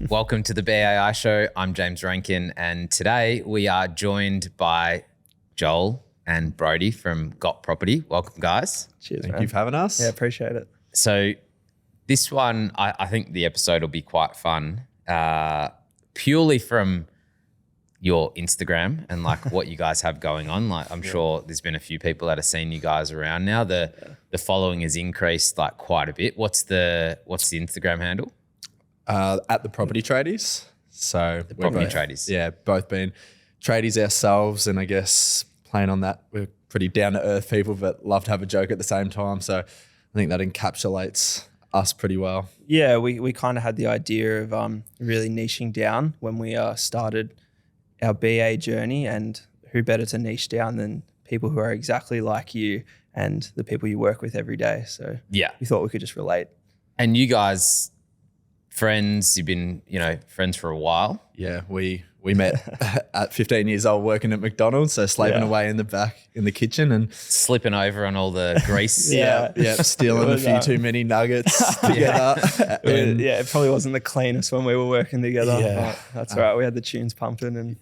Welcome to the BAI Show. I'm James Rankin, and today we are joined by Joel and Brodie from Got Property. Welcome, guys. Cheers, Thank man. you for having us. Yeah, appreciate it. So this one, I think the episode will be quite fun, purely from your Instagram and like what you guys have going on. Like I'm sure there's been a few people that have seen you guys around now. The following has increased like quite a bit. What's the Instagram handle? At the Property Tradies. So The Property Tradies. Yeah, both been tradies ourselves, and I guess playing on that, we're pretty down to earth people, but love to have a joke at the same time. So I think that encapsulates us pretty well. Yeah, we kind of had the idea of really niching down when we started our BA journey, and who better to niche down than people who are exactly like you and the people you work with every day. So Yeah. we thought we could just relate. And you guys, friends, you've been, friends for a while. Yeah, we met at 15 years old working at McDonald's, so slaving away in the back in the kitchen and Slipping over on all the grease. Yeah. stealing a few too many nuggets together. It probably wasn't the cleanest when we were working together. Yeah. But that's right. We had the tunes pumping and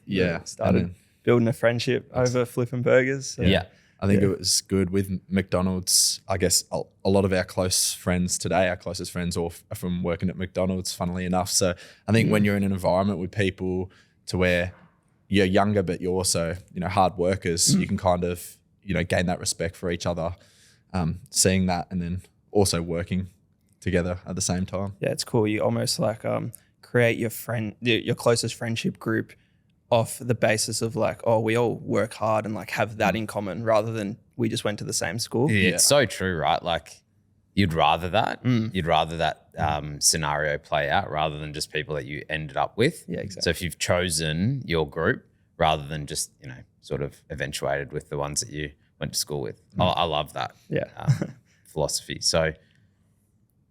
started and building a friendship over flipping burgers. So. Yeah. I think it was good with McDonald's. I guess a lot of our close friends today, our closest friends, all are from working at McDonald's, funnily enough. So I think when you're in an environment with people to where you're younger, but you're also, hard workers, you can kind of, gain that respect for each other, seeing that and then also working together at the same time. Yeah, it's cool. You almost like create your closest friendship group off the basis of like, oh, we all work hard and like have that in common, rather than we just went to the same school. Yeah, it's so true, right? Like you'd rather that. You'd rather that scenario play out rather than just people that you ended up with. Yeah, exactly. So if you've chosen your group rather than just, sort of eventuated with the ones that you went to school with. I love that philosophy. So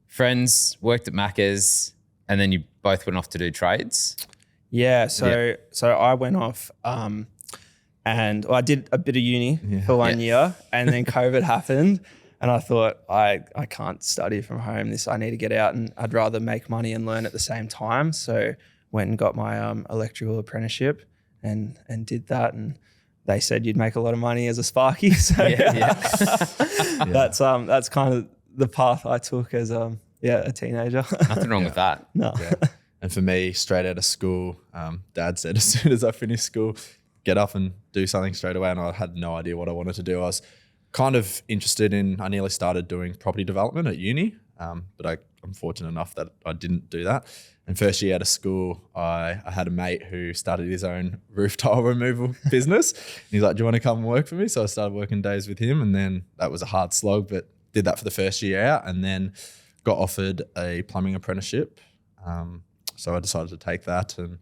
friends, worked at Macca's, and then you both went off to do trades. Yeah, so I went off and I did a bit of uni for 1 year, and then COVID happened, and I thought I can't study from home. I need to get out, and I'd rather make money and learn at the same time. So went and got my electrical apprenticeship and did that, and they said you'd make a lot of money as a sparky. So that's kind of the path I took as a teenager. Nothing wrong with that. No. Yeah. And for me, straight out of school, Dad said as soon as I finished school, get up and do something straight away. And I had no idea what I wanted to do. I was kind of interested I nearly started doing property development at uni, but I'm fortunate enough that I didn't do that. And first year out of school, I had a mate who started his own roof tile removal business. And he's like, do you want to come and work for me? So I started working days with him, and then that was a hard slog, but did that for the first year out, and then got offered a plumbing apprenticeship. So I decided to take that, and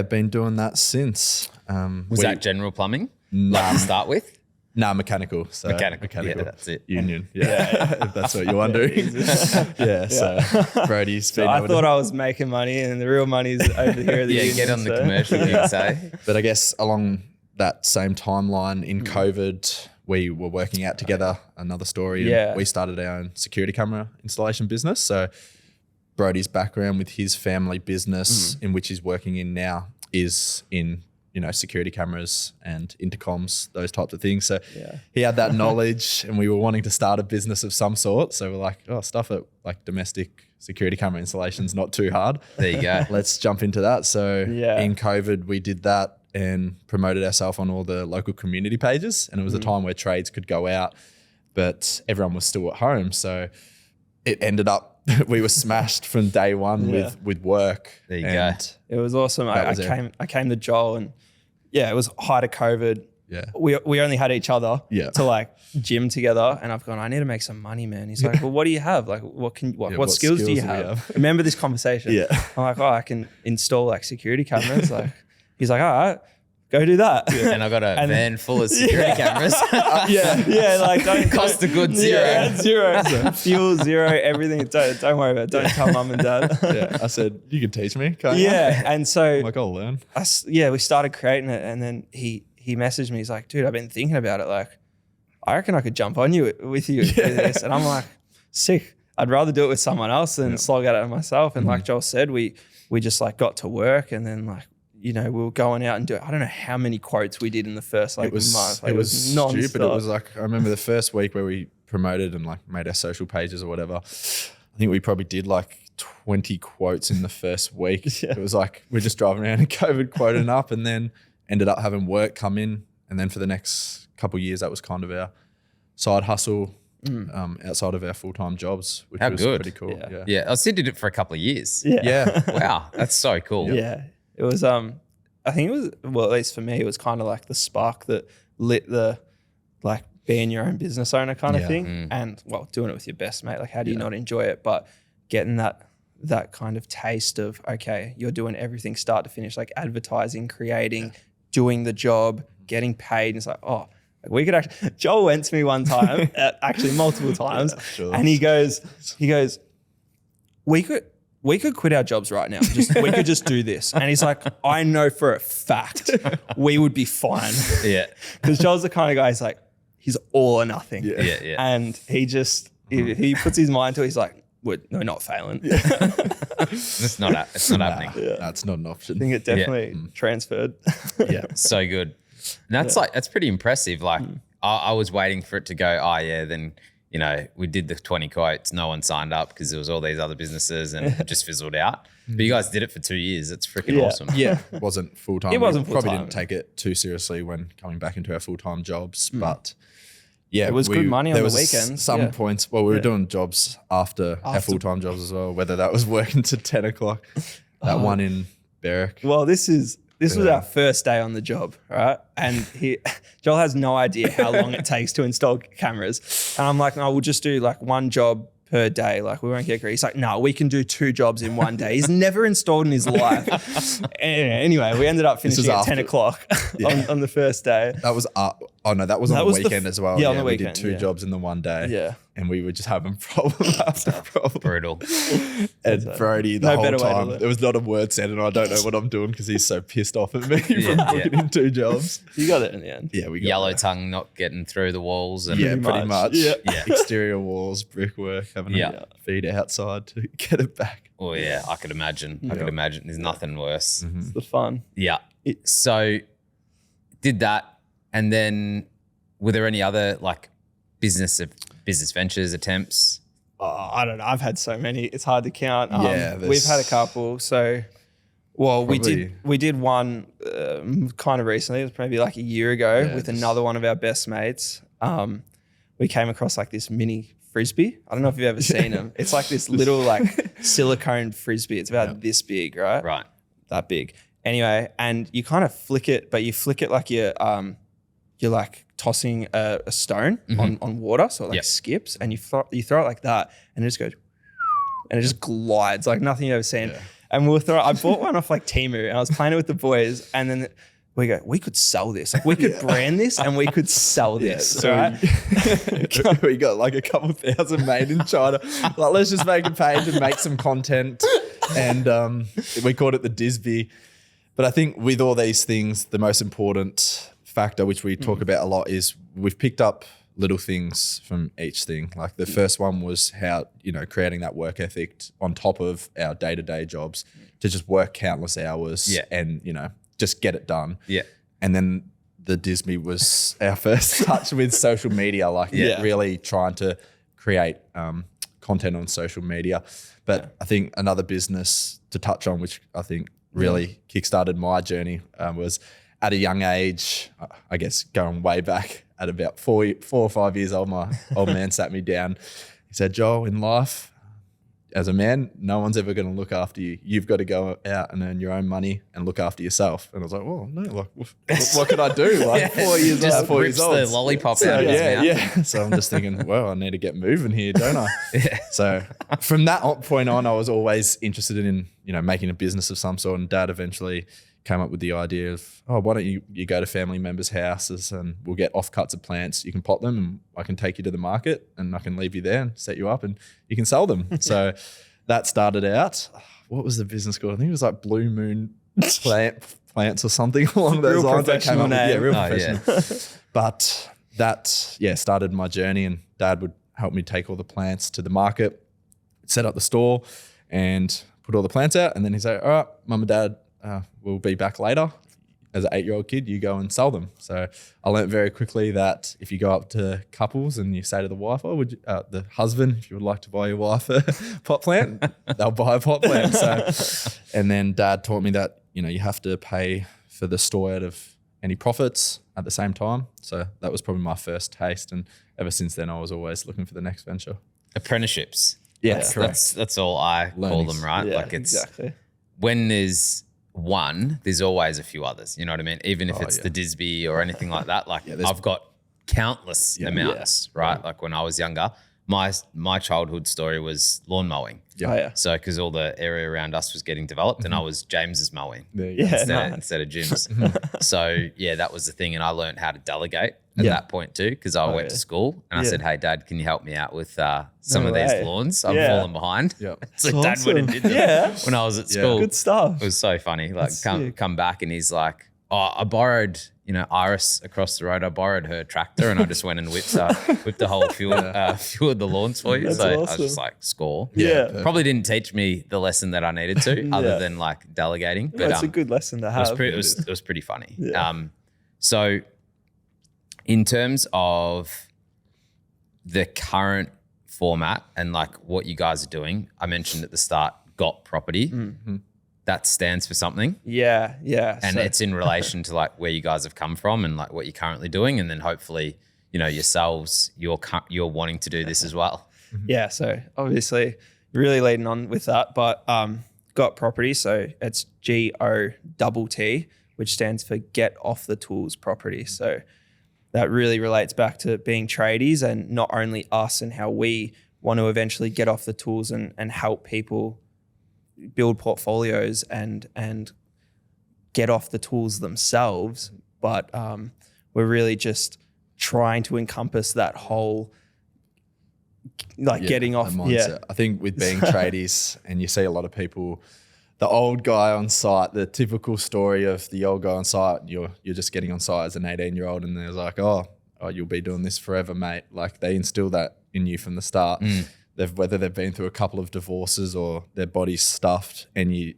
been doing that since. Was that general plumbing? Nah. Like to start with? Nah, mechanical. So Mechanical. Yeah, that's it. Union. Yeah. If that's what you're wondering. So Brodie's been I thought I was making money, and the real money's over here at the union, get on the commercial, you'd say. But I guess along that same timeline in COVID, we were working out together, another story. And we started our own security camera installation business. So Brodie's background with his family business in which he's working in now is in, security cameras and intercoms, those types of things. So he had that knowledge, and we were wanting to start a business of some sort. So we're like, stuff at like domestic security camera installation's not too hard. There you go. Let's jump into that. So in COVID, we did that and promoted ourselves on all the local community pages. And it was a time where trades could go out, but everyone was still at home. So it ended up, we were smashed from day one with work. There you go. It was awesome. I came to Joel, and it was height of COVID. Yeah. We only had each other to like gym together, and I've gone, I need to make some money, man. He's like, well, what do you have? Like, what skills do you have? Remember this conversation? Yeah. I'm like, I can install like security cameras. Like, he's like, all right, go do that. And I got a van full of security cameras. Like don't cost of goods zero. Zero. Fuel zero, everything. Don't worry about it. Don't tell mum and dad. I said, you can teach me, can't you? Yeah. And so I'm like, I'll learn. we started creating it, and then he messaged me. He's like, dude, I've been thinking about it. Like, I reckon I could jump on you with this. And I'm like, sick. I'd rather do it with someone else than slog at it myself. And like Joel said, we we just like got to work, and then like, you know, we were going out and doing, I don't know how many quotes we did in the first like month. Like, it was stupid. It nonstop. was like, I remember the first week where we promoted and like made our social pages or whatever. I think we probably did like 20 quotes in the first week. It was like, we're just driving around and COVID quoting up, and then ended up having work come in. And then for the next couple of years, that was kind of our side hustle outside of our full-time jobs, which was pretty cool. Yeah. I still did it for a couple of years. Yeah. Wow. That's so cool. Yeah. It was, I think it was, well, at least for me, it was kind of like the spark that lit the, like, being your own business owner kind of thing. And, well, doing it with your best mate. Like, how do you not enjoy it? But getting that kind of taste of, okay, you're doing everything start to finish, like advertising, creating, doing the job, getting paid. And it's like, oh, we could actually, Joel went to me one time, actually multiple times, and he goes, we could quit our jobs right now. We could just do this. And he's like, I know for a fact we would be fine. Yeah. Because Joel's the kind of guy, he's all or nothing. Yeah. And he just, if he puts his mind to it, he's like, we're not failing. It's not happening. That's not an option. I think it definitely transferred. So good. And that's pretty impressive. Like I was waiting for it to go, then, you know, we did the 20 quotes. No one signed up because there was all these other businesses and it just fizzled out. But you guys did it for 2 years. That's freaking awesome. Yeah. It wasn't full-time. It wasn't we full-time. Probably didn't take it too seriously when coming back into our full-time jobs. But yeah, it was good money on the weekends. Some points. Well, we were doing jobs after our full-time jobs as well, whether that was working to 10 o'clock. That one in Berwick. Well, this was our first day on the job, right? And Joel has no idea how long it takes to install cameras. And I'm like, no, we'll just do like one job per day. Like, we won't get greedy. He's like, no, we can do 2 jobs in one day. He's never installed in his life. Anyway, we ended up finishing at 10 o'clock on the first day. That was on the weekend as well. Yeah, on the weekend. We did 2 jobs in the one day. Yeah. And we were just having problem after problem. Brutal. And Brodie the whole time, there was not a word said, and I don't know what I'm doing because he's so pissed off at me from booking in 2 jobs. You got it in the end. Yeah, we got Yellow it. tongue not getting through the walls. And Pretty much. Yeah. Exterior walls, brickwork, having to feed outside to get it back. Oh yeah, I could imagine. I could imagine. There's nothing worse. It's the fun. Yeah. So did that, and then were there any other like business ventures attempts? I don't know. I've had so many. It's hard to count. We've had a couple. So, well, we did one kind of recently. It was maybe like a year ago with another one of our best mates. We came across like this mini frisbee. I don't know if you've ever seen them. It's like this little like silicone frisbee. It's about this big, right? Right. That big. Anyway, and you kind of flick it, but you flick it like you're like tossing a stone on water, so it like skips, and you throw it like that, and it just goes, and it just glides like nothing you've ever seen. Yeah. And I bought one off like Temu, and I was playing it with the boys, and then we could sell this. Like we could brand this and we could sell this. So right? we got like a couple thousand made in China. Like, let's just make a page and make some content. And we called it the Disby. But I think with all these things, the most important factor, which we talk about a lot, is we've picked up little things from each thing. Like the first one was how, creating that work ethic on top of our day-to-day jobs to just work countless hours and, just get it done. Yeah. And then the Disney was our first touch with social media, really trying to create content on social media. But I think another business to touch on, which I think really kickstarted my journey, was at a young age, I guess going way back at about 4 or 5 years old, my old man sat me down. He said, Joel, in life, as a man, no one's ever going to look after you. You've got to go out and earn your own money and look after yourself. And I was like, well, no, like, what can I do? Like 4 years old, 4 years old. The lollipop out of his mouth. Yeah. So I'm just thinking, well, I need to get moving here, don't I? So from that point on, I was always interested in, making a business of some sort. And Dad eventually came up with the idea of, why don't you go to family members' houses and we'll get offcuts of plants. You can pot them and I can take you to the market and I can leave you there and set you up and you can sell them. So that started out. What was the business called? I think it was like Blue Moon Plants or something along those lines. Real professional. But that, started my journey, and Dad would help me take all the plants to the market, set up the store, and put all the plants out, and then he'd say, all right, mum and dad, we'll be back later. As an 8-year-old kid, you go and sell them. So I learned very quickly that if you go up to couples and you say to the wife, the husband, if you would like to buy your wife a pot plant, they'll buy a pot plant. So, and then dad taught me that, you have to pay for the store out of any profits at the same time. So that was probably my first taste. And ever since then, I was always looking for the next venture. Apprenticeships. Yeah, That's all I call them, right? Yeah, like it's exactly. when there's one, there's always a few others. You know what I mean? Even if it's the Disby or anything like that. Like I've got countless amounts, right? Like when I was younger, my childhood story was lawn mowing. So because all the area around us was getting developed, and I was James's mowing instead of Jim's. So that was the thing, and I learned how to delegate at that point too, because I went to school and I said, "Hey, Dad, can you help me out with some of these lawns? I'm falling behind." So Dad went and did them when I was at school. Good stuff. It was so funny. Like come back and he's like, "Oh, I borrowed." Iris across the road, I borrowed her tractor and I just went and whipped the whole few of the lawns for you. That's so awesome. I was just like, score. Yeah. Probably didn't teach me the lesson that I needed to other than like delegating. But That's a good lesson to have. It was pretty funny. So in terms of the current format and like what you guys are doing, I mentioned at the start, Got Property. That stands for something. Yeah. And it's in relation to like where you guys have come from and like what you're currently doing. And then hopefully, yourselves, you're wanting to do this as well. Yeah. So obviously really leading on with that, but Got Property. So it's GOTT, which stands for Get Off the Tools Property. So that really relates back to being tradies and not only us and how we want to eventually get off the tools and help people build portfolios and get off the tools themselves. But we're really just trying to encompass that whole getting off. Mindset. I think with being tradies and you see a lot of people, the old guy on site, the typical story of the old guy on site, you're just getting on site as an 18-year-old and they're like, oh, you'll be doing this forever, mate. Like they instill that in you from the start. Whether they've been through a couple of divorces or their body's stuffed, and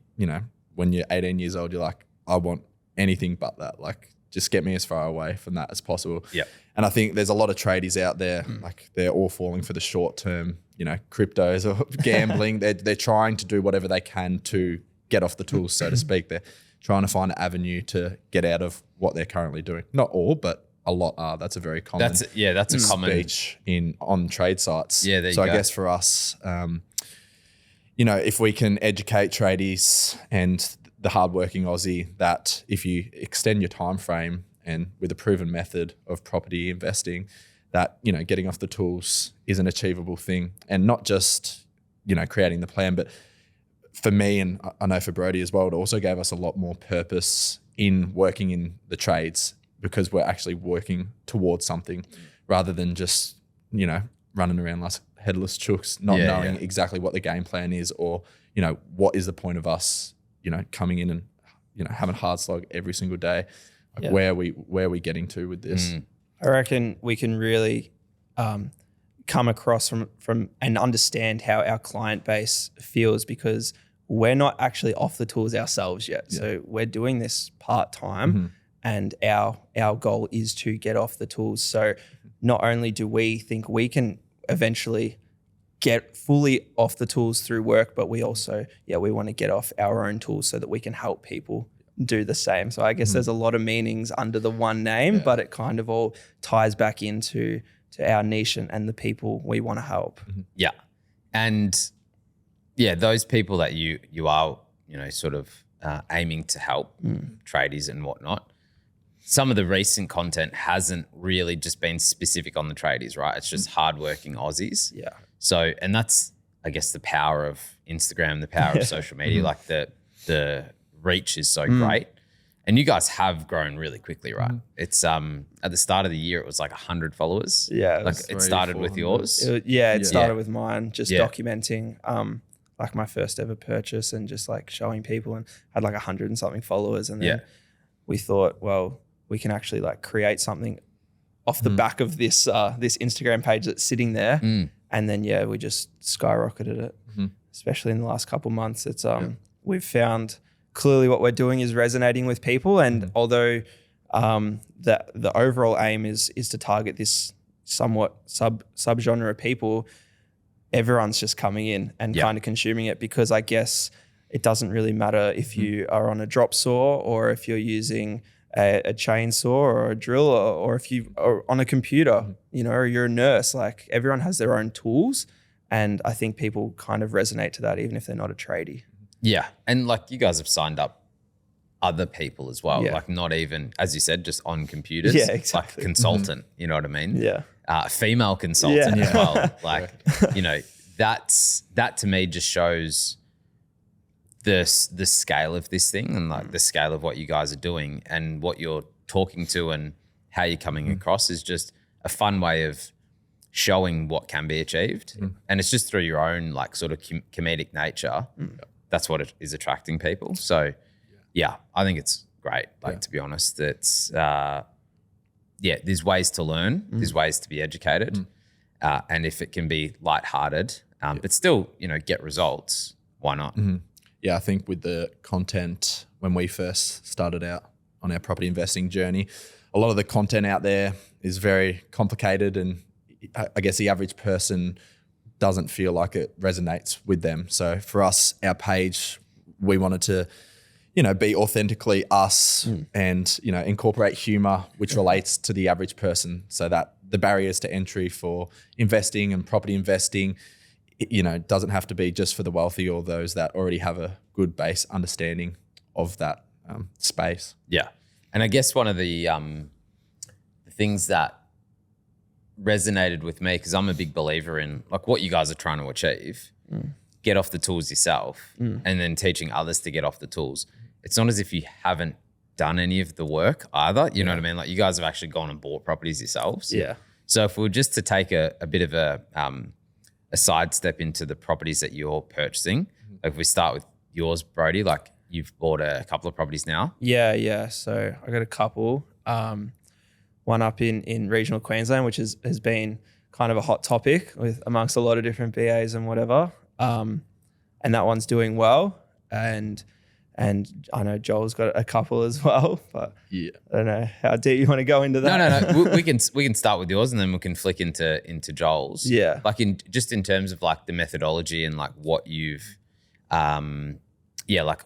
when you're 18 years old, you're like, I want anything but that. Like, just get me as far away from that as possible. Yeah. And I think there's a lot of tradies out there, like they're all falling for the short term, cryptos or gambling. They're trying to do whatever they can to get off the tools, so to speak. They're trying to find an avenue to get out of what they're currently doing. Not all, but a lot are. That's a very common that's a common speech on trade sites. Yeah, there you so go. I guess for us, if we can educate tradies and the hardworking Aussie that if you extend your time frame and with a proven method of property investing, that getting off the tools is an achievable thing, and not just creating the plan, but for me and I know for Brodie as well, it also gave us a lot more purpose in working in the trades, because we're actually working towards something rather than just, running around like headless chooks, not knowing exactly what the game plan is or, what is the point of us, coming in and, having a hard slog every single day. Like where are we getting to with this? I reckon we can really come across from and understand how our client base feels, because we're not actually off the tools ourselves yet. So we're doing this part-time. And our goal is to get off the tools. So not only do we think we can eventually get fully off the tools through work, but we also, we want to get off our own tools so that we can help people do the same. So I guess there's a lot of meanings under the one name, but it kind of all ties back into our niche and the people we want to help. Yeah. And those people that you are, sort of aiming to help, tradies and whatnot, some of the recent content hasn't really just been specific on the tradies, right? It's just hardworking Aussies. Yeah. So, and that's, I guess, the power of Instagram, the power of social media. Like the reach is so great. And you guys have grown really quickly, right? It's at the start of the year, it was like 100 followers. Yeah. Like it started with yours. It started with mine, just documenting like my first ever purchase and just like showing people, and had like 100 and something followers. And then we thought, well, we can actually like create something off the back of this this Instagram page that's sitting there. And then, we just skyrocketed it. especially in the last couple of months, it's we've found clearly what we're doing is resonating with people. And although the overall aim is to target this somewhat subgenre of people, everyone's just coming in and kind of consuming it, because I guess it doesn't really matter if you are on a drop saw or if you're using a chainsaw or a drill or if you are on a computer, you know, or you're a nurse. Like, everyone has their own tools, and I think people kind of resonate to that even if they're not a tradie. Yeah. And like, you guys have signed up other people as well. Like, not even, as you said, just on computers. Yeah, exactly. Like consultant, you know what I mean? Yeah. Female consultant as well. Like, you know, that to me just shows the scale of this thing, and like the scale of what you guys are doing and what you're talking to and how you're coming across is just a fun way of showing what can be achieved. And it's just through your own like sort of comedic nature. That's what it is attracting people. So yeah, I think it's great. Like, to be honest, it's there's ways to learn, there's ways to be educated. And if it can be lighthearted, but still, you know, get results, why not? Yeah, I think with the content, when we first started out on our property investing journey, a lot of the content out there is very complicated, and I guess the average person doesn't feel like it resonates with them. So for us, our page, we wanted to, you know, be authentically us and, you know, incorporate humor, which relates to the average person, so that the barriers to entry for investing and property investing, you know, doesn't have to be just for the wealthy or those that already have a good base understanding of that space. Yeah. And I guess one of the things that resonated with me, because I'm a big believer in like what you guys are trying to achieve, get off the tools yourself and then teaching others to get off the tools. It's not as if you haven't done any of the work either. You know what I mean? Like, you guys have actually gone and bought properties yourselves. Yeah. So if we were just to take a bit of a sidestep into the properties that you're purchasing, like if we start with yours, Brodie, like you've bought a couple of properties now. Yeah. So I got a couple. One up in regional Queensland, which has been kind of a hot topic with amongst a lot of different BAs and whatever. And that one's doing well. And I know Joel's got a couple as well, but I don't know how deep you want to go into that. No. we can start with yours and then we can flick into Joel's. Yeah. Like in terms of like the methodology and like what you've, like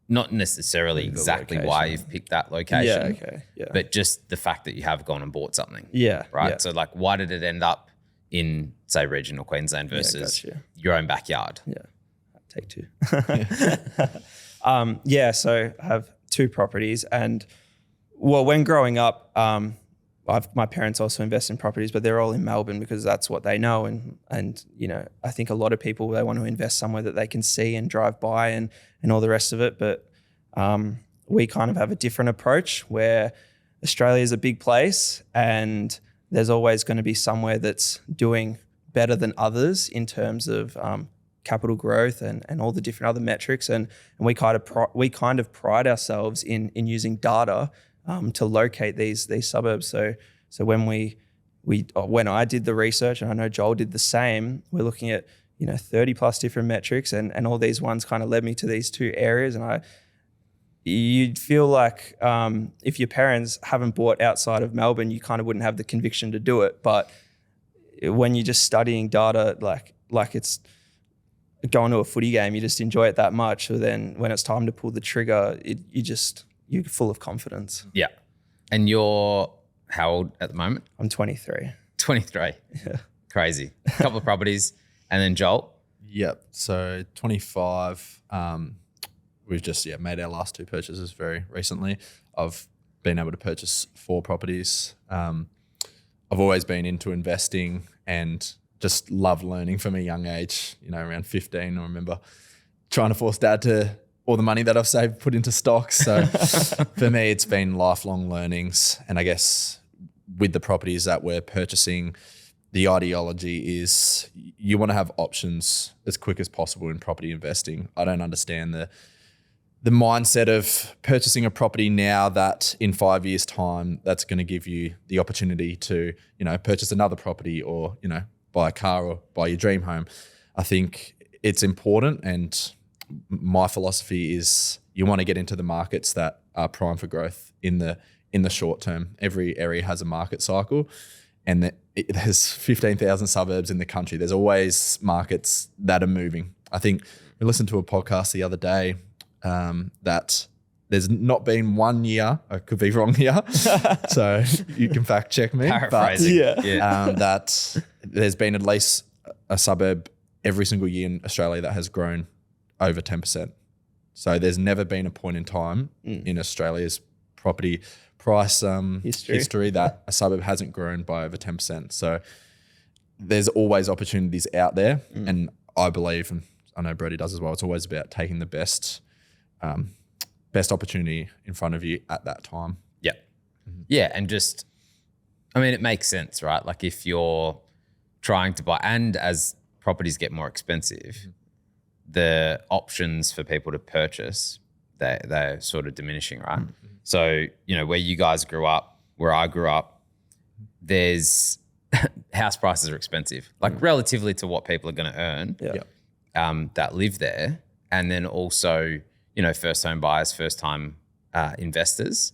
not necessarily exactly why you've picked that location. Yeah. Okay. Yeah. But just the fact that you have gone and bought something. Yeah. Right. Yeah. So like, why did it end up in, say, regional Queensland versus your own backyard? Yeah. Take two. So I have two properties, and well, when growing up, my parents also invest in properties, but they're all in Melbourne because that's what they know. And you know, I think a lot of people, they want to invest somewhere that they can see and drive by and all the rest of it. But we kind of have a different approach where Australia is a big place and there's always going to be somewhere that's doing better than others in terms of capital growth and all the different other metrics. And we kind of pride ourselves in using data to locate these suburbs. So when I did the research, and I know Joel did the same, we're looking at 30 plus different metrics, and all these ones kind of led me to these two areas. And you'd feel like if your parents haven't bought outside of Melbourne, you kind of wouldn't have the conviction to do it. But when you're just studying data, like it's going to a footy game, you just enjoy it that much. So then when it's time to pull the trigger, you're full of confidence. Yeah. And you're how old at the moment? I'm 23. 23. Yeah. Crazy. A couple of properties. And then Joel? Yep. So 25. We've just made our last two purchases very recently. I've been able to purchase 4 properties. I've always been into investing and just love learning from a young age. Around 15, I remember trying to force dad to all the money that I've saved put into stocks. So for me, it's been lifelong learnings. And I guess with the properties that we're purchasing, the ideology is you want to have options as quick as possible in property investing. I don't understand the mindset of purchasing a property now that in 5 years' time, that's going to give you the opportunity to, purchase another property or, buy a car or buy your dream home. I think it's important. And my philosophy is you want to get into the markets that are prime for growth in the short term. Every area has a market cycle, and there's 15,000 suburbs in the country. There's always markets that are moving. I think we listened to a podcast the other day that there's not been 1 year, I could be wrong here, so you can fact check me. Paraphrasing. That there's been at least a suburb every single year in Australia that has grown over 10%. So there's never been a point in time in Australia's property price history that a suburb hasn't grown by over 10%. So there's always opportunities out there. And I believe, and I know Brodie does as well, it's always about taking the best opportunity in front of you at that time. Yeah. Yeah. And just, I mean, it makes sense, right? Like if you're trying to buy, and as properties get more expensive, the options for people to purchase, they're sort of diminishing, right? So, you know, where you guys grew up, where I grew up, there's house prices are expensive, like relatively to what people are going to earn that live there. And then also, you know, first home buyers, first time investors.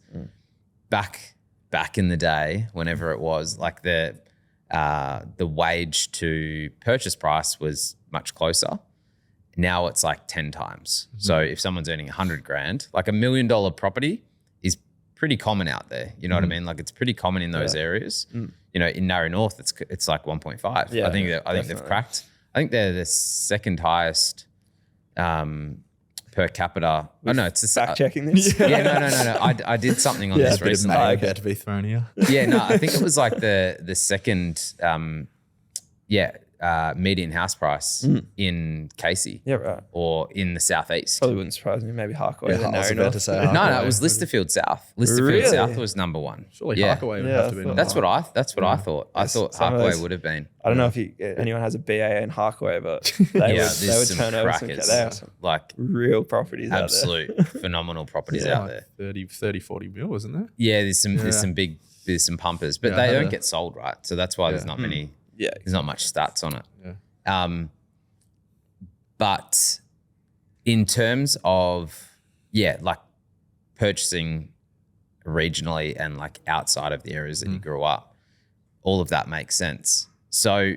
Back in the day, whenever it was, like the wage to purchase price was much closer. Now it's like 10 times. So if someone's earning 100 grand, like $1 million property is pretty common out there. You know what I mean? Like it's pretty common in those areas. You know, in Narrow North, it's like 1.5. Yeah, I think they've cracked. I think they're the second highest per capita. Oh no, it's fact checking this. Yeah, no. I did something on this A bit of recently. mayo about to be thrown here. Yeah, no, I think it was like the second, median house price in Casey. Yeah, right. Or in the southeast. Probably wouldn't surprise me. Maybe Harkaway. Yeah, I was about to say. No, it was Listerfield South. Listerfield Really? South was number one. Surely Harkaway would have to be. number That's one. what I thought. I thought some of Harkaway those- would have been. I don't know if anyone has a BA in Harkaway, but they There's would some turn over some, crackers, they have some like real properties absolute phenomenal properties out there. 30, 40 mil, isn't there? Yeah, there's some pumpers, but Yeah, they I don't heard get sold, right? So that's why there's not many. Yeah. There's not much stats on it. Yeah. But in terms of like purchasing regionally and like outside of the areas that you grew up, all of that makes sense. So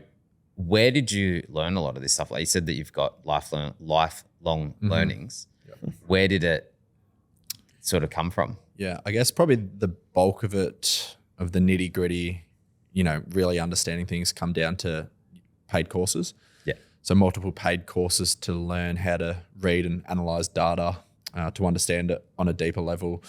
where did you learn a lot of this stuff? Like you said that you've got lifelong learnings. Where did it sort of come from? Yeah, I guess probably the bulk of it, of the nitty gritty, you know, really understanding things come down to paid courses. Yeah. So multiple paid courses to learn how to read and analyze data, to understand it on a deeper level,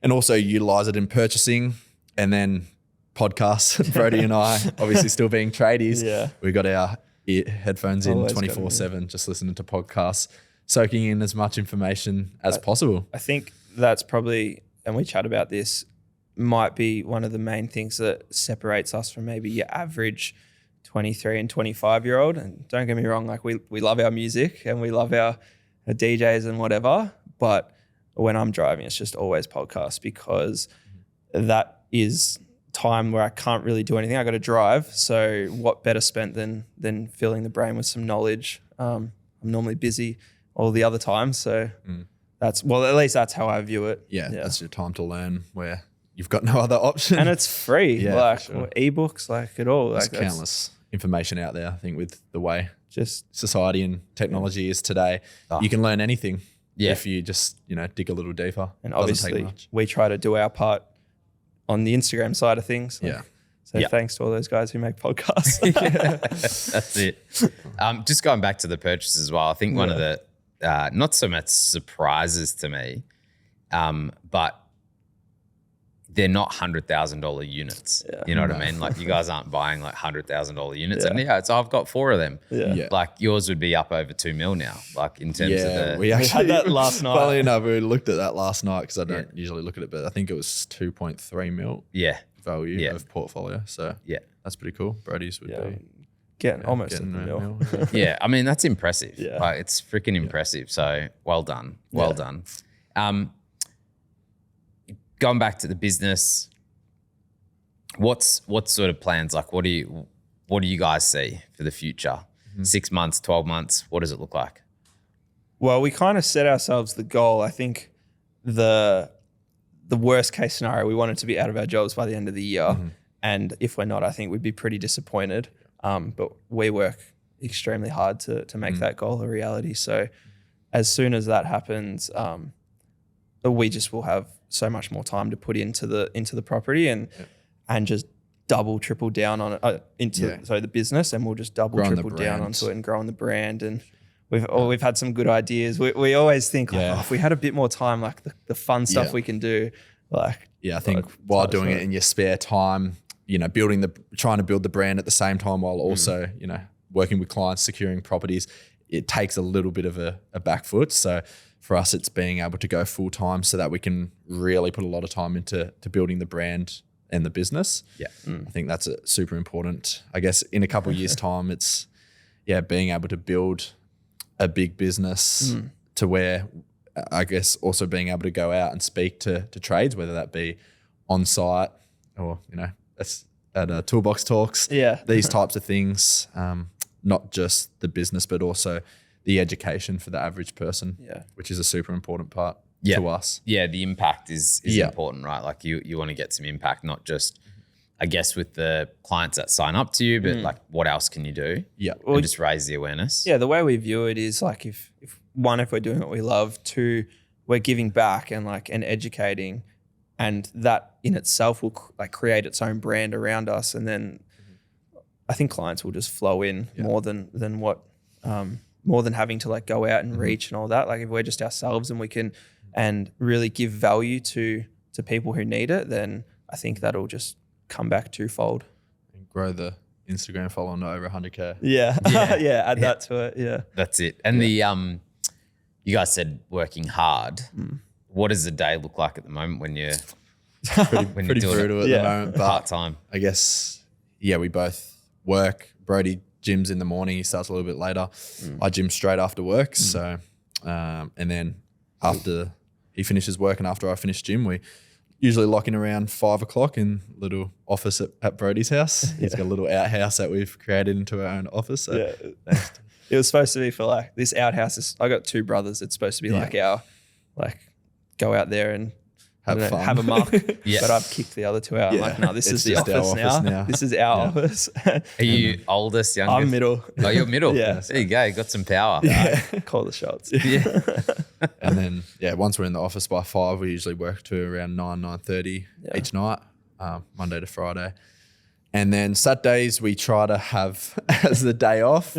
and also utilize it in purchasing. And then podcasts, Brodie and I, obviously still being tradies, we got our headphones in Always 24/7, just listening to podcasts, soaking in as much information as possible. I think that's probably, and we chat about this, might be one of the main things that separates us from maybe your average 23 and 25-year-old. And don't get me wrong, like we love our music and we love our DJs and whatever, but when I'm driving, it's just always podcasts, because that is time where I can't really do anything. I got to drive. So what better spent than filling the brain with some knowledge? I'm normally busy all the other times. So that's, well, at least that's how I view it. Yeah, that's your time to learn where you've got no other option. And it's free, Yeah, like for sure. ebooks, like it all. There's Like countless information out there, I think, with the way just society and technology is today. You can learn anything if you just, you know, dig a little deeper. and Doesn't take obviously much. we try to do our part on the Instagram side of things. Like, Yeah. So thanks to all those guys who make podcasts. That's it. Just going back to the purchase as well, I think one of the, not so much surprises to me, but they're not $100,000 units. You know what I mean? Like you guys aren't buying like $100,000 units. And I've got 4 of them. Yeah. Like yours would be up over 2 mil now, like in terms of the. We actually had that last night. Funnily enough, we looked at that last night because I don't usually look at it, but I think it was 2.3 mil value of portfolio. So that's pretty cool. Brodie's would be Getting almost getting a around mil. Yeah, I mean, that's impressive. Yeah. Like, it's freaking impressive. So well done. Well done. Going back to the business, what sort of plans, like what do you guys see for the future? 6 months, 12 months, what does it look like? Well, we kind of set ourselves the goal. I think the worst case scenario, we wanted to be out of our jobs by the end of the year. And if we're not, I think we'd be pretty disappointed. But we work extremely hard to make that goal a reality. So as soon as that happens, we just will have so much more time to put into the property and just double, triple down on it the business, and we'll just double, triple down onto it and grow on the brand. And we've had some good ideas. We always think like, if we had a bit more time, like the fun stuff we can do. Like I think while doing it in your spare time, trying to build the brand at the same time while also working with clients, securing properties, it takes a little bit of a back foot. So for us, it's being able to go full time so that we can really put a lot of time into building the brand and the business. I think that's super important. I guess in a couple of years' time, it's being able to build a big business to where I guess also being able to go out and speak to trades, whether that be on site or at toolbox talks, these types of things, not just the business but also the education for the average person, which is a super important part to us. The impact is important, right? Like you want to get some impact, not just, I guess, with the clients that sign up to you, but like what else can you do? And just raise the awareness. The way we view it is like if we're doing what we love, 2, we're giving back and educating, and that in itself will create its own brand around us. And then I think clients will just flow in more than having to go out and reach and all that. Like if we're just ourselves and we can and really give value to people who need it, then I think that'll just come back twofold. And grow the Instagram following to over 100K. Add that to it. That's it. And you guys said working hard. What does the day look like at the moment when you're pretty brutal at the moment, but part time? I guess we both work. Brodie gyms in the morning. He starts a little bit later. I gym straight after work. So and then after he finishes work and after I finish gym, we usually lock in around 5 o'clock in a little office at Brodie's house. He's got a little outhouse that we've created into our own office. So. It was supposed to be for this outhouse. I got 2 brothers. It's supposed to be our go out there and have fun. Have a muck. But I've kicked the other 2 out. I'm like, no, this is the office now. This is our office. Are you oldest, youngest? I'm middle. Oh, you're middle. There you go. You got some power. Call the shots. And then once we're in the office by 5, we usually work to around 9:30 each night, Monday to Friday. And then Saturdays we try to have as the day off.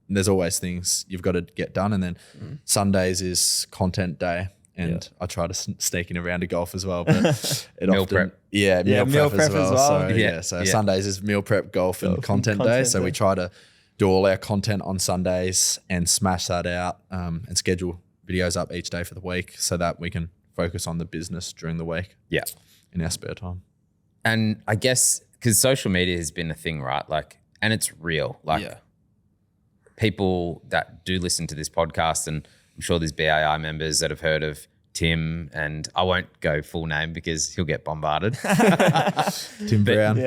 There's always things you've got to get done. And then Sundays is content day. And I try to sneak in a round of golf as well. But meal prep. Meal prep as well. So Sundays is meal prep, golf and content day. So we try to do all our content on Sundays and smash that out and schedule videos up each day for the week so that we can focus on the business during the week in our spare time. And I guess because social media has been a thing, right? And it's real. People that do listen to this podcast, and I'm sure there's BAI members that have heard of Tim, and I won't go full name because he'll get bombarded. Tim Brown.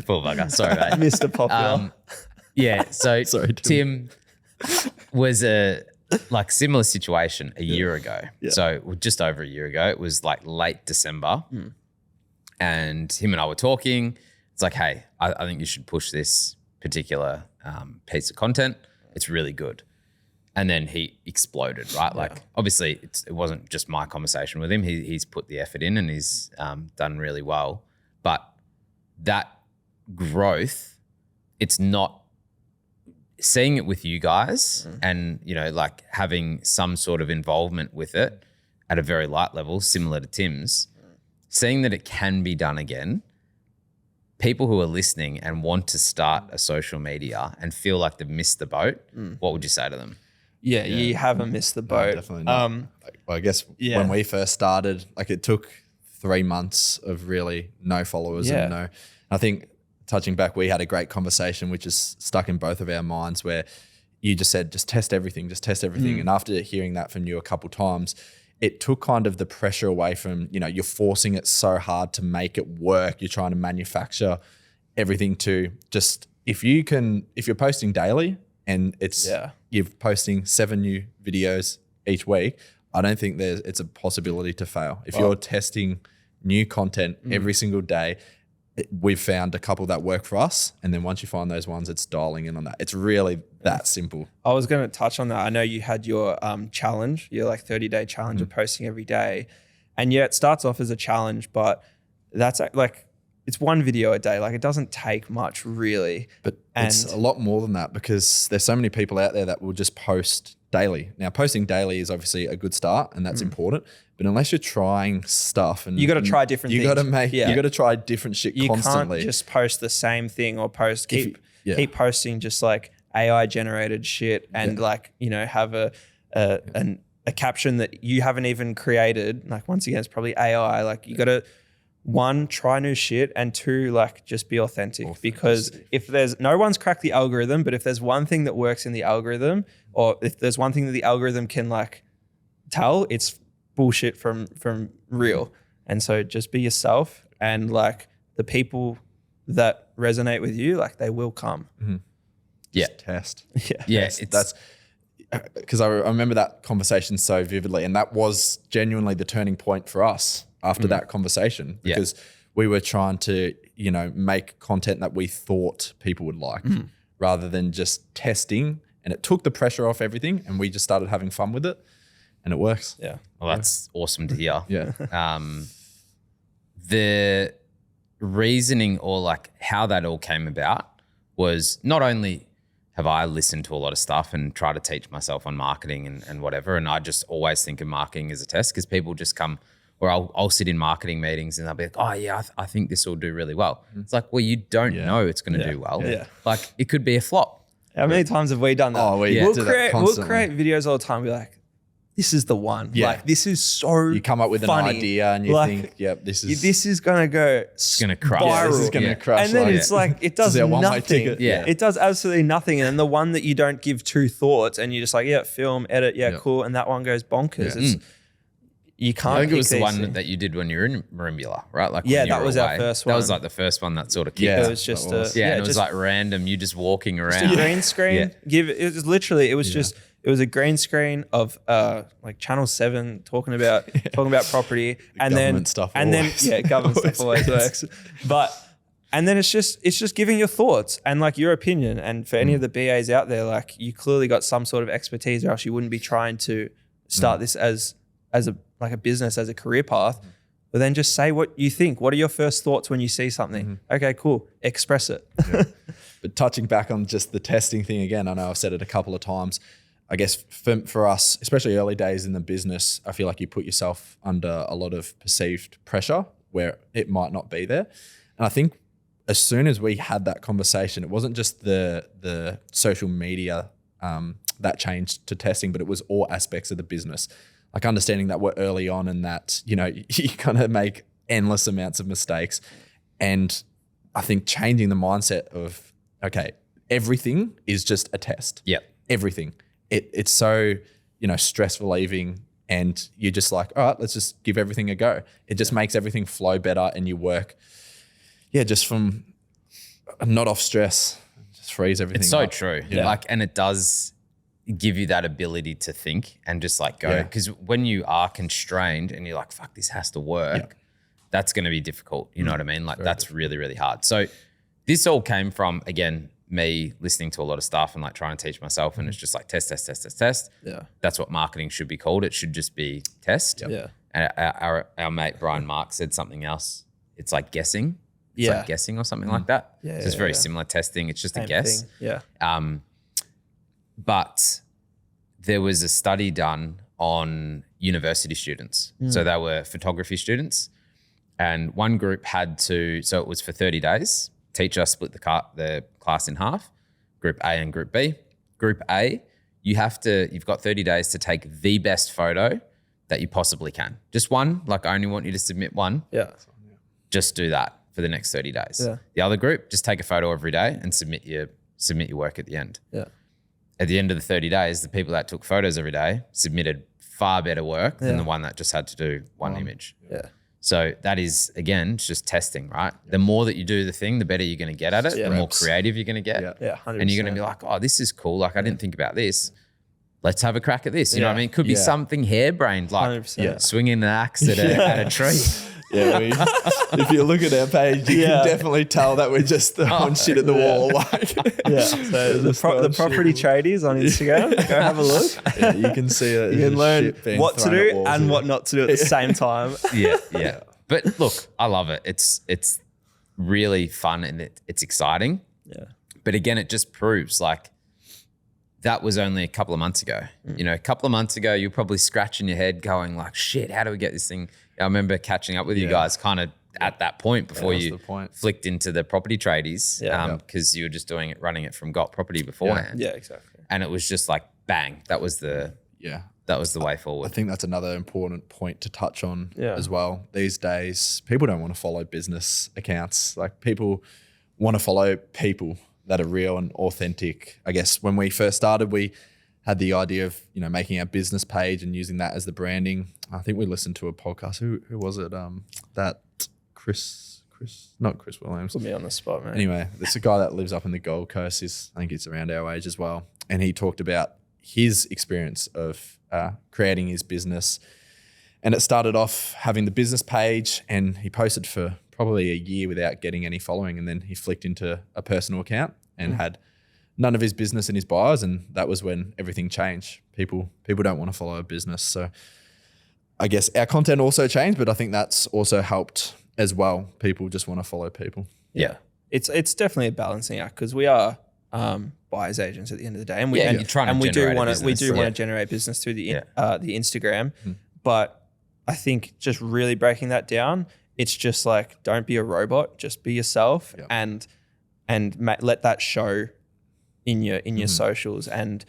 Full bugger. Sorry, mate. Mr. Popular. So Sorry, Tim was a similar situation a year ago. So just over a year ago, it was late December. And him and I were talking. It's like, hey, I think you should push this particular piece of content. It's really good. And then he exploded, right? Obviously it wasn't just my conversation with him. He's put the effort in and he's done really well. But that growth, it's not seeing it with you guys and, having some sort of involvement with it at a very light level, similar to Tim's, seeing that it can be done again. People who are listening and want to start a social media and feel like they've missed the boat, what would you say to them? You haven't missed the boat. No, definitely not. I guess when we first started, it took 3 months of really no followers and no. I think touching back, we had a great conversation which is stuck in both of our minds where you just said, just test everything. And after hearing that from you a couple times, it took kind of the pressure away from, you're forcing it so hard to make it work. You're trying to manufacture everything to just if you're posting daily and you're posting 7 new videos each week, I don't think it's a possibility to fail. If you're testing new content every single day, we've found a couple that work for us. And then once you find those ones, it's dialing in on that. It's really that simple. I was going to touch on that. I know you had your challenge, your like 30-day challenge of posting every day. And yeah, it starts off as a challenge, but that's like, it's one video a day. Like it doesn't take much really. But it's a lot more than that because there's so many people out there that will just post daily. Now, posting daily is obviously a good start and that's important. But unless you're trying stuff and you got to try different things. You got to try different shit constantly. You can't just post the same thing or keep posting just like AI generated shit and like, you know, have a caption that you haven't even created. Like once again, it's probably AI. Like you got to, 1, try new shit, and 2, like just be authentic. Because if there's no one's cracked the algorithm, but if there's one thing that works in the algorithm, or if there's one thing that the algorithm can like tell, it's bullshit from real. And so just be yourself, and like the people that resonate with you, like they will come. Mm-hmm. Yeah. Just test. Yeah. That's because I remember that conversation so vividly, and that was genuinely the turning point for us after that conversation, because we were trying to, you know, make content that we thought people would like rather than just testing, and it took the pressure off everything and we just started having fun with it and it works. Yeah. Well, that's awesome to hear. Yeah. The reasoning or like how that all came about was not only have I listened to a lot of stuff and try to teach myself on marketing and whatever, and I just always think of marketing as a test because people just come, or I'll sit in marketing meetings and they'll be like, oh yeah, I think this will do really well. It's like, well, you don't know it's going to do well. Yeah. Like it could be a flop. How many times have we done that? Oh, we'll create videos all the time. Be like, this is the one. Yeah. Like this is so You come up with funny. an idea and you think, yep, this is gonna go. It's going to crush. Viral. this is gonna crush. And then it's like it does our one-way nothing. ticket. Yeah. It does absolutely nothing. And then the one that you don't give 2 thoughts and you're just like, yeah, film, edit, cool, and that one goes bonkers. Yeah. You can't. I think it was pick the these one things. that you did when you were in Marimbula, right? Like Yeah, when you that were was our away. first That was one. like the first one that sort of kicked. Yeah. It was just And it was just like random. You just walking a around. green screen. It was literally. It was just. It was a green screen of like Channel 7 talking about property, and government stuff always government stuff always works. But and then it's just giving your thoughts and like your opinion. And for any of the BAs out there, like you clearly got some sort of expertise, or else you wouldn't be trying to start this as a business, as a career path. But then just say what you think. What are your first thoughts when you see something? Okay, cool. Express it. But touching back on just the testing thing again, I know I've said it a couple of times. I guess for us, especially early days in the business, I feel like you put yourself under a lot of perceived pressure where it might not be there. And I think as soon as we had that conversation, it wasn't just the social media that changed to testing, but it was all aspects of the business. Like understanding that we're early on and that, you know, you kind of make endless amounts of mistakes. And I think changing the mindset of, okay, everything is just a test. Yep. Everything. It's so, you know, stress relieving, and you're just like, all right, let's just give everything a go. It just makes everything flow better, and you work, just from not off stress, just frees everything. It's so up. true. Yeah. Like, and it does give you that ability to think and just like go. Because when you are constrained and you're like, fuck, this has to work, that's going to be difficult. You know what I mean? Like that's really, really hard. So this all came from, again, me listening to a lot of stuff and like trying to teach myself, and it's just like test. Yeah. That's what marketing should be called. It should just be test. Yeah. And our mate Brian Mark said something else. It's like guessing. It's like guessing or something like that. Yeah, so it's very similar testing. It's just Same a guess. thing. Yeah. But there was a study done on university students. So they were photography students, and one group had to, so it was for 30 days. Teacher split the class in half, group A and group B. Group A, you've got 30 days to take the best photo that you possibly can. Just one, like I only want you to submit one. Yeah. Just do that for the next 30 days. Yeah. The other group, just take a photo every day and submit your work at the end. Yeah. At the end of the 30 days, the people that took photos every day submitted far better work than the one that just had to do one image. Yeah. So that is, again, it's just testing, right? The more that you do the thing, the better you're going to get at it, the more creative you're going to get. Yeah, 100%. And you're going to be like, oh, this is cool. Like, I didn't think about this. Let's have a crack at this. You know what I mean? It could be something harebrained, like 100%. swinging an axe at a tree. Yeah, if you look at our page, you can definitely tell that we're just throwing shit at the wall. Like, So the Property Tradies on Instagram, go have a look. Yeah, you can see it. You can learn what to do and what not to do at the same time. Yeah. But look, I love it. It's really fun and it's exciting. Yeah. But again, it just proves like that was only a couple of months ago. You know, a couple of months ago, you're probably scratching your head going like, shit, how do we get this thing? I remember catching up with you guys kind of at that point before you flicked into the Property Tradies because you were just running it from Got Property beforehand. Yeah, exactly. And it was just like, bang, that was the way forward. I think that's another important point to touch on as well. These days, people don't want to follow business accounts. Like people want to follow people that are real and authentic. I guess when we first started, we had the idea of, making our business page and using that as the branding. I think we listened to a podcast. Who was it? That not Chris Williams. Put me on the spot, man. Anyway, there's a guy that lives up in the Gold Coast. I think he's around our age as well. And he talked about his experience of creating his business. And it started off having the business page and he posted for probably a year without getting any following. And then he flicked into a personal account and had none of his business in his bios. And that was when everything changed. People don't want to follow a business. So I guess our content also changed, but I think that's also helped as well. People just want to follow people. Yeah. It's definitely a balancing act because we are buyers agents at the end of the day. And you're trying to generate business. We do want to generate business through the Instagram. But I think just really breaking that down, it's just like, don't be a robot, just be yourself and let that show in your socials and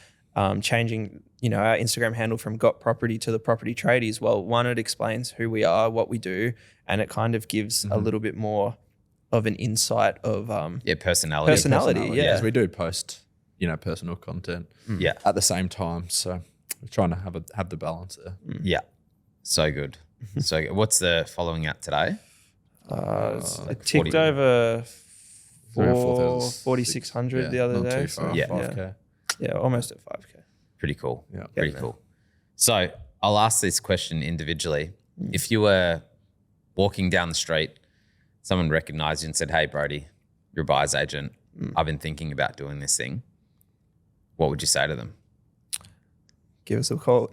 changing, our Instagram handle from Got Property to the Property Tradies. Well, one, it explains who we are, what we do, and it kind of gives a little bit more of an insight of personality. Yeah, because we do post, personal content. At the same time, so we're trying to have the balance there. Yeah, so good. So good. What's the following at today? It ticked over 4,600 the other day. So 5K. Yeah, almost at 5K. Pretty cool. Yeah. Pretty cool. So I'll ask this question individually. If you were walking down the street, someone recognized you and said, hey, Brodie, you're a buyer's agent. I've been thinking about doing this thing. What would you say to them? Give us a call.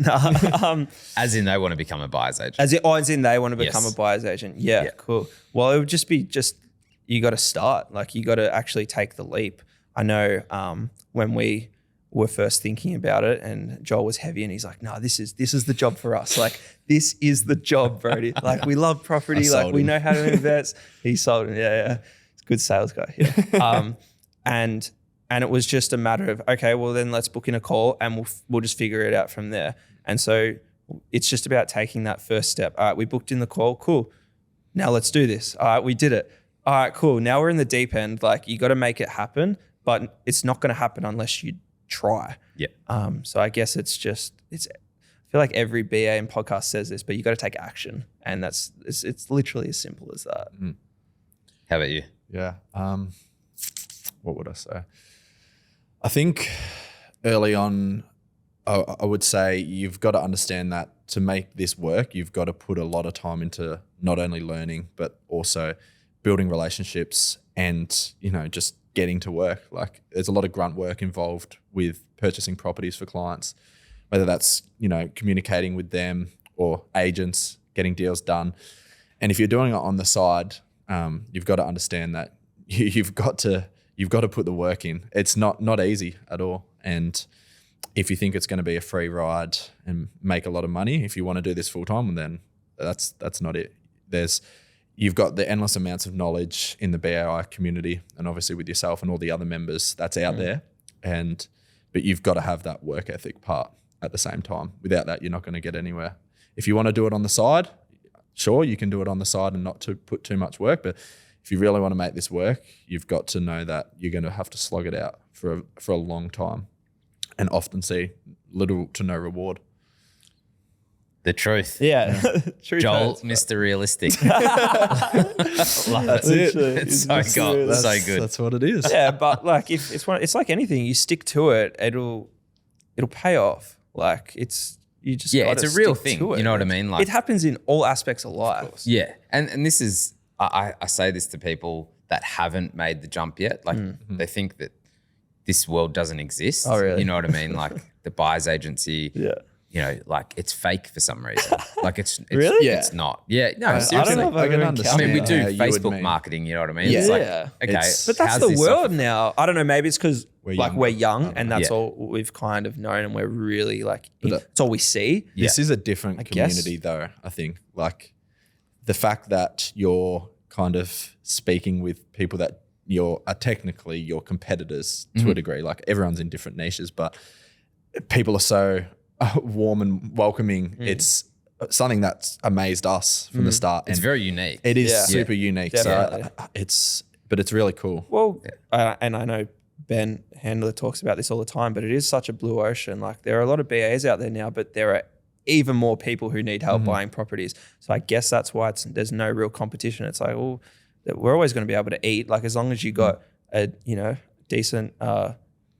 As in they want to become a buyer's agent. As in they want to become a buyer's agent. Yeah, cool. Well, it would just be you got to start. Like you got to actually take the leap. I know when we were first thinking about it and Joel was heavy and he's like, no, this is the job for us. Like this is the job, Brodie. Like we love property. Like we know how to invest. He sold it. Yeah. He's a good sales guy. Yeah. And it was just a matter of, okay, well then let's book in a call and we'll just figure it out from there. And so it's just about taking that first step. All right, we booked in the call. Cool. Now let's do this. All right, we did it. All right, cool. Now we're in the deep end. Like you got to make it happen, but it's not going to happen unless you try. Yeah. So I guess I feel like every BA and podcast says this, but you got to take action. And it's literally as simple as that. How about you? Yeah. What would I say? I think early on, I would say you've got to understand that to make this work, you've got to put a lot of time into not only learning, but also building relationships and, just getting to work. Like there's a lot of grunt work involved with purchasing properties for clients, whether that's, communicating with them or agents, getting deals done. And if you're doing it on the side, you've got to understand that you've got to put the work in. It's not easy at all. And if you think it's going to be a free ride and make a lot of money, if you want to do this full time, then that's not it. You've got the endless amounts of knowledge in the BAI community and obviously with yourself and all the other members that's out there. But you've got to have that work ethic part at the same time. Without that, you're not going to get anywhere. If you want to do it on the side, sure, you can do it on the side and not to put too much work. But if you really want to make this work, you've got to know that you're going to have to slog it out for a long time and often see little to no reward. The truth. Yeah. Truth Joel, hurts, but- Mr. Realistic. That's it. It's so good. So good. That's what it is. Yeah, but like if it's like anything, you stick to it, it'll pay off. Like you just Yeah, gotta it's a real stick thing. to it. You know what I mean? Like it happens in all aspects of life. Yeah. And this is, I say this to people that haven't made the jump yet. Like they think that this world doesn't exist. Oh, really? You know what I mean? Like the buyer's agency, Yeah. you know, like it's fake for some reason. Like it's Really? it's not. Yeah. No, I seriously. don't know if I I can can understand. I mean, we do Yeah, you would Facebook mean. marketing, you know what I mean? Yeah. It's like, Yeah. okay. It's- But that's how's the this world off- now. I don't know. Maybe it's because We're like young. we're young and that's Yeah. all we've kind of known, and we're really like But, it's all we see. This is a different guess. community, though. I think like the fact that you're kind of speaking with people that are technically your competitors to a degree. Like everyone's in different niches, but people are so warm and welcoming. It's something that's amazed us from the start. It's and very unique. it is Yeah. super unique. Definitely. So but it's really cool. Well, and I know Ben Handler talks about this all the time, but it is such a blue ocean. Like there are a lot of BAs out there now, but there are even more people who need help buying properties. So I guess that's why there's no real competition. It's like, well, we're always going to be able to eat. Like as long as you got a decent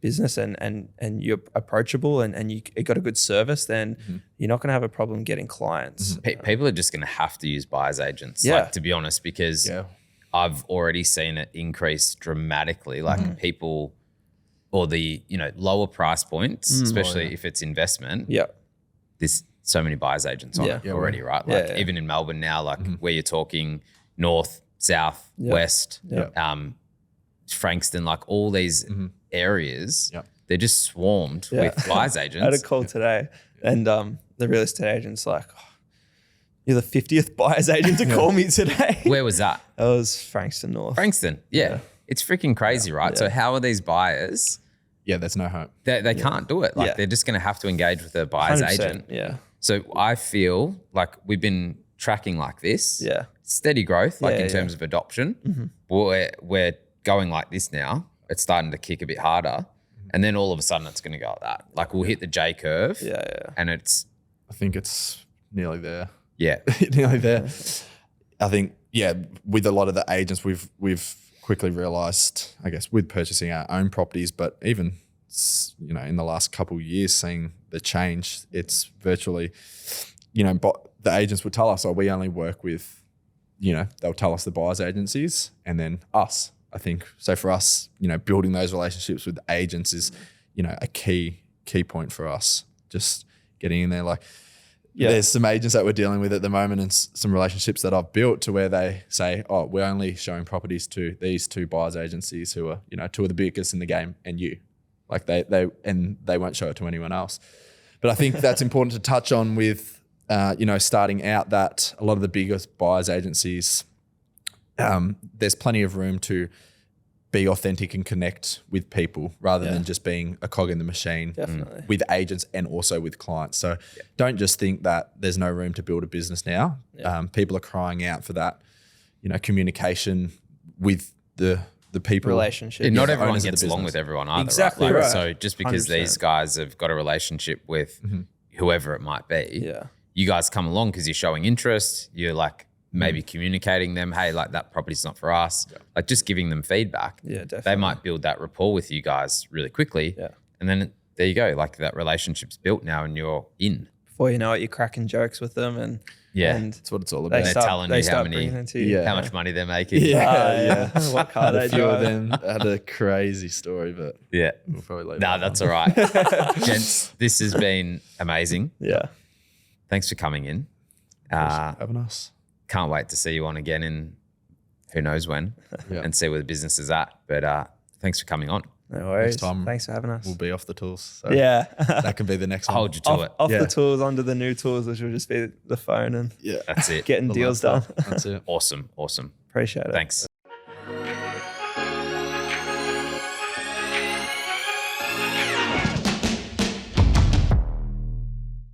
business and you're approachable and you got a good service, then you're not going to have a problem getting clients. People are just going to have to use buyer's agents, Yeah. like, to be honest, because I've already seen it increase dramatically. Like people, or the lower price points, especially if it's investment. Yeah. There's so many buyer's agents on it already, right? Yeah, Like yeah. even in Melbourne now, like where you're talking north, south, west, Frankston, like all these areas, they're just swarmed with buyer's agents. I had a call today and the real estate agent's like, oh, you're the 50th buyer's agent to call me today. Where was that? That was Frankston North. Frankston. Yeah. It's freaking crazy, right? So how are these buyers? Yeah, there's no hope. They can't do it. Like Yeah. they're just going to have to engage with a buyer's 100%, agent. Yeah. So I feel like we've been tracking like this. Yeah. Steady growth, like Yeah, in yeah. terms of adoption. We're going like this now. It's starting to kick a bit harder. And then all of a sudden it's going to go like that. Like we'll hit the J curve. Yeah. And it's, I think it's nearly there. yeah. Nearly there. I think, with a lot of the agents, we've quickly realized, I guess, with purchasing our own properties, but even, in the last couple of years, seeing the change, it's virtually, but the agents would tell us, oh, we only work with, they'll tell us the buyer's agencies and then us. I think, so for us, building those relationships with agents is, a key point for us. Just getting in there, like, there's some agents that we're dealing with at the moment and some relationships that I've built to where they say, oh, we're only showing properties to these two buyers agencies who are, two of the biggest in the game and you. Like they won't show it to anyone else. But I think that's important to touch on with, starting out, that a lot of the biggest buyers agencies, there's plenty of room to be authentic and connect with people rather than just being a cog in the machine. Definitely. With agents and also with clients. So don't just think that there's no room to build a business now. People are crying out for that, communication with the people. Relationship. Yeah, not the everyone owners of the gets along business. with everyone either. Exactly Like, right. So just because 100%. these guys have got a relationship with whoever it might be, Yeah. you guys come along because you're showing interest. You're like maybe communicating them, hey, like that property's not for us. Like just giving them feedback. Yeah, definitely. They might build that rapport with you guys really quickly. Yeah. And then there you go. Like that relationship's built now and you're in. Before you know it, you're cracking jokes with them and That's what it's all they about. They're start, telling they you how start many- bringing it to you. Yeah. How much money they're making. What car Had they a few of drive. them had a crazy story, but Yeah. we'll probably leave No, that that's one. all right. Gents, this has been amazing. Yeah. Thanks for coming in. Having us. Can't wait to see you on again in who knows when and see where the business is at. But thanks for coming on. No worries. time Thanks for having us. We'll be off the tools. So Yeah. that can be the next one. Hold you to off it. off Yeah. the tools onto the new tools, which will just be the phone and Yeah. That's it. getting The deals done. laptop. That's it. Awesome. Appreciate it. Thanks.